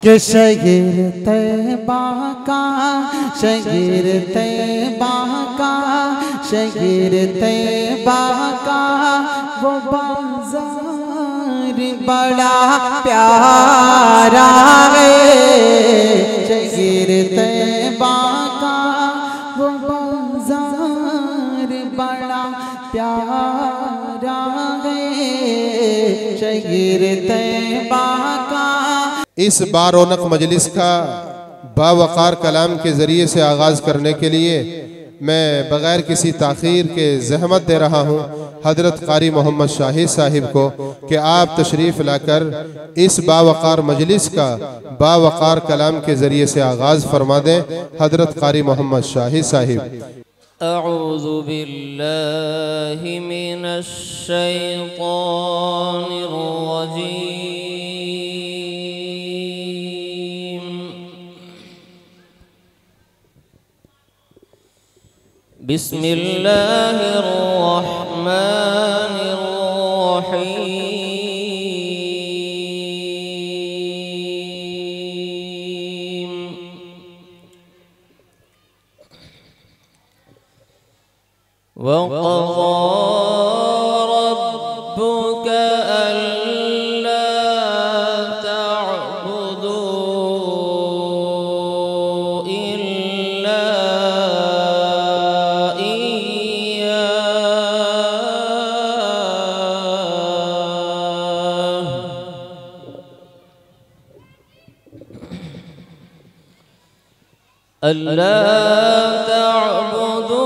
कि शहीर तैबा का, शहीर तैबा का, शहीर तैबा का वो बाजार बड़ा प्यारा है। शहीर तैबा का वो बाजार बड़ा प्यारा है। शहीर तैबा का। इस बारौनक मजलिस का बावकार कलाम के ज़रिए से आगाज़ करने के लिए मैं बग़ैर किसी ताख़ीर के ज़हमत दे रहा हूँ हज़रत क़ारी मोहम्मद शाहिद साहिब को कि आप तशरीफ़ लाकर इस बावकार मजलिस का बावकार कलाम के ज़रिए से आगाज़ फरमा दें। हज़रत क़ारी मोहम्मद शाहिद साहिब। अऊज़ु बिल्लाहि मिनश शैतानिर रजीम। बिस्मिल्लाहिर रहमानिर रहीम। वक़ज़ा रब्बुक अल्ला तअबुदू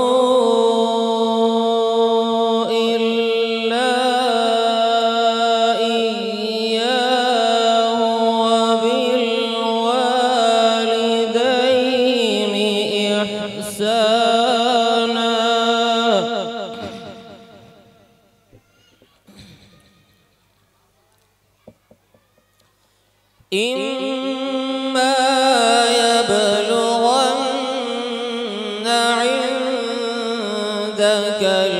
इल्ला इय्याह अल्ला तअबुदू इम्मा यबलुगन्न इंदकल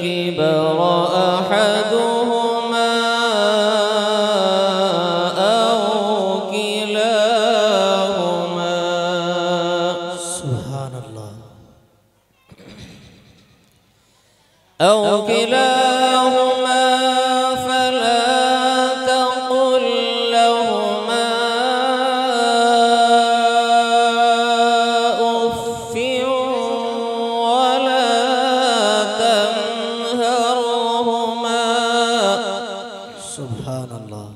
किबर अहदुहुमा औ किलाहुमा। सुब्हानल्लाह। औ किलाहुमा फला तक़ुल लहुमा उफ़्फ़ वला तन्हरहुमा। सुब्हानल्लाह।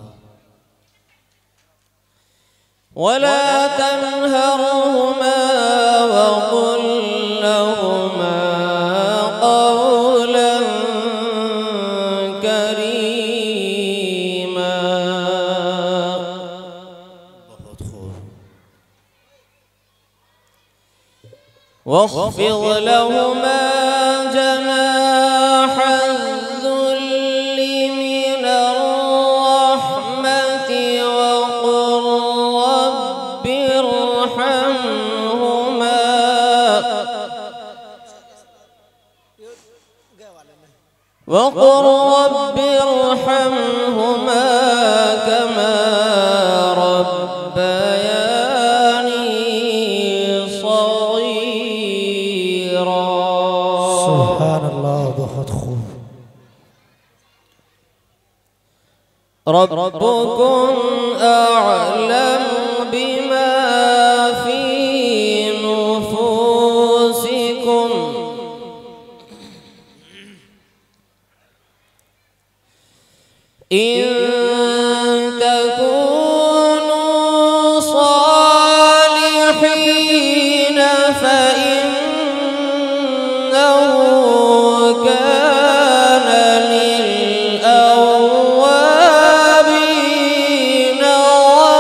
वला तन्हरहुमा वक़ुल लहुमा क़ौलन करीमा। बहुत खूब। वख़्फ़िज़ लहुमा जनाह الذل من الرحمة وقل رب ارحمهما وقل رب ارحمهما كما ربياني صغيرا। सुभान अल्लाह। बहुत खूब। रब्बुकुम अअलमु बिमा फी नुफूसिकुम इन तकूनू सालिहीन फ़इन्नहु कान लिलअव्वाबीन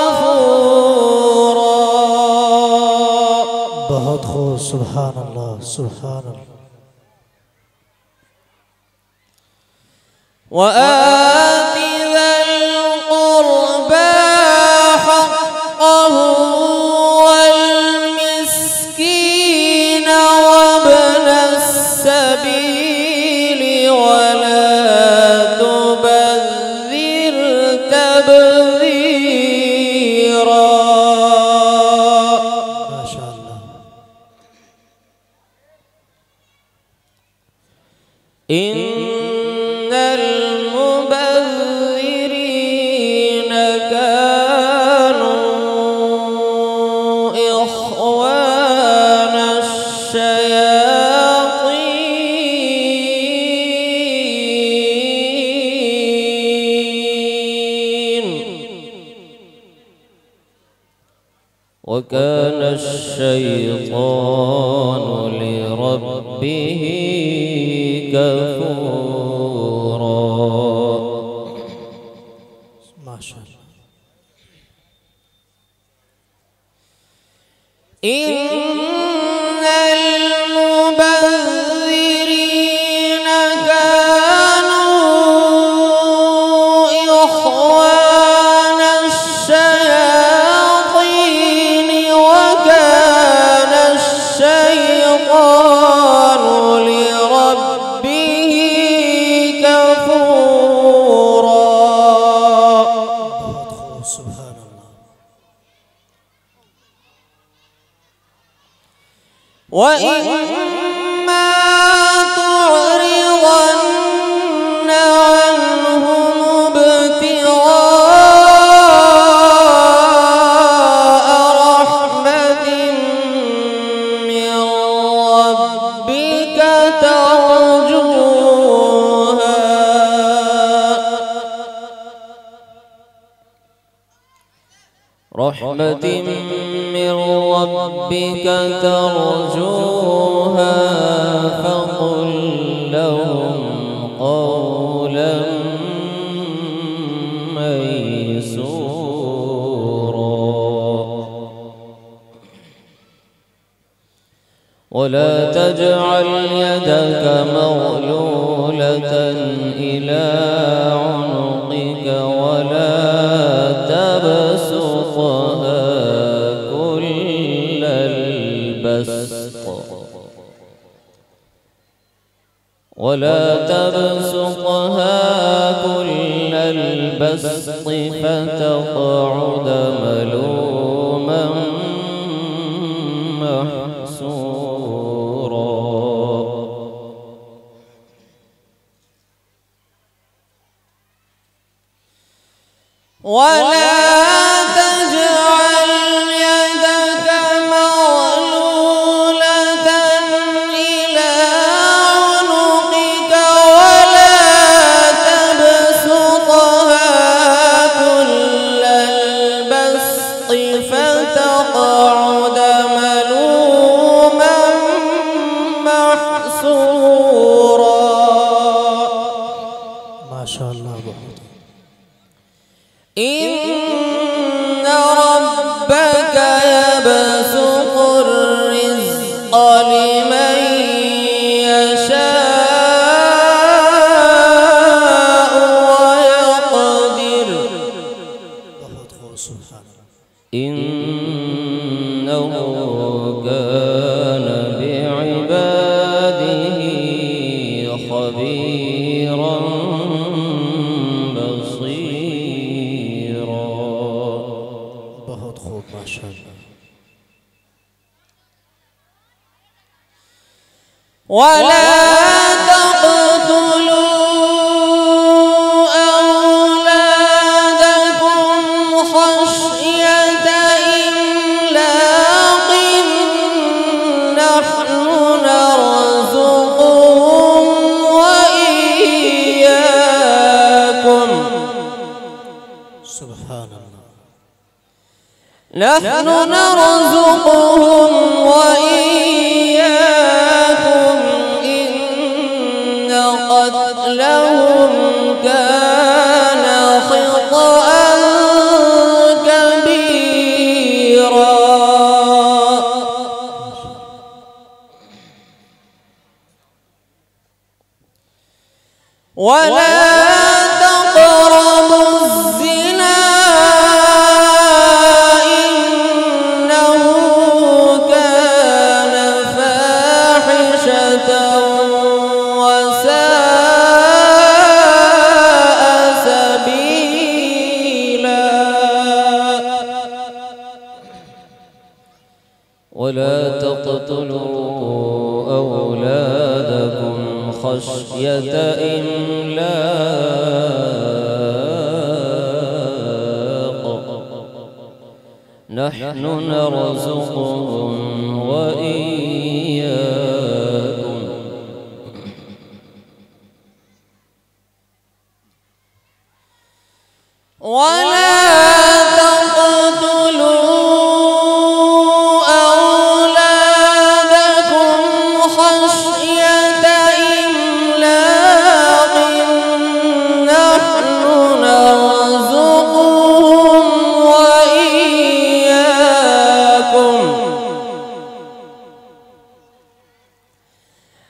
गफ़ूरा। बहुत खूब। सुभान अल्लाह। सुभान अल्लाह। وآت ذا القربى حقه والمسكين وابن السبيل ولا تبذر تبذيرا। وكان الشيطان لربه كفورا. ما شاء الله. إن المبذرين كانوا إخوان الشياطين وكان الشيطان لربه كفورا. سبحان الله. وإما تعرضن عنهم ابتغاء رحمة من ربك ترجوها من ربك ترجوها فقل لهم قولا ميسورا. ولا تجعل يدك مغلولة إلى عنقك ولا تبسطها كل البسط فتقعد ملوما محسورا. ولا تجعل يدك مغلولة إلى عنقك ولا تبسطها كل البسط فتقعد ملوما محسورا. ما شاء الله. إن ربك يبسط الرزق لمن يشاء ويقدر إنه كان بعباده خبيرا بصيرا. बहुत खूब माशाअल्लाह. ولا تقتلوا أولادكم خشية إملاق نحن نرزقهم وإياكم سبحان الله. نحن نرزقهم وإياكم إن قتلهم كان خطأ كبيرا. ولا تقربوا الزنا إنه كان فاحشة وساء سبيلا. ولا تقتلوا أولادكم خشية إملاق نحن نرزقهم وإياكم ولا تقتلوا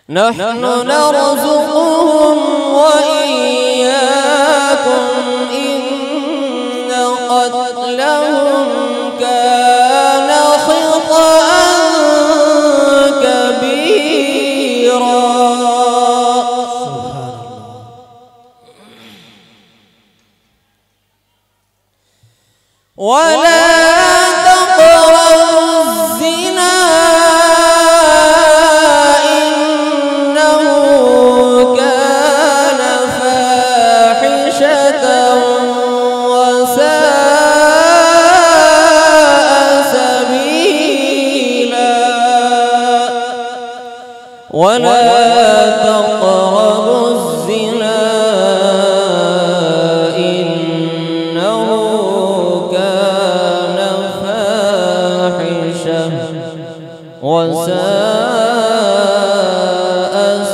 نحن نرزقهم وإياكم إن قتلهم كان خطأ كبيرا. ولا تقربوا الزنا إنه كان فاحشة وساء سبيلا. ولا تقربوا الزنا إنه كان فاحشة وساء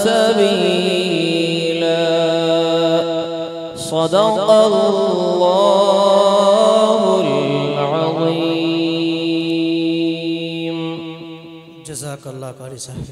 سبيلا. صدق الله العظيم. जज़ाकल्लाह कारी साहब।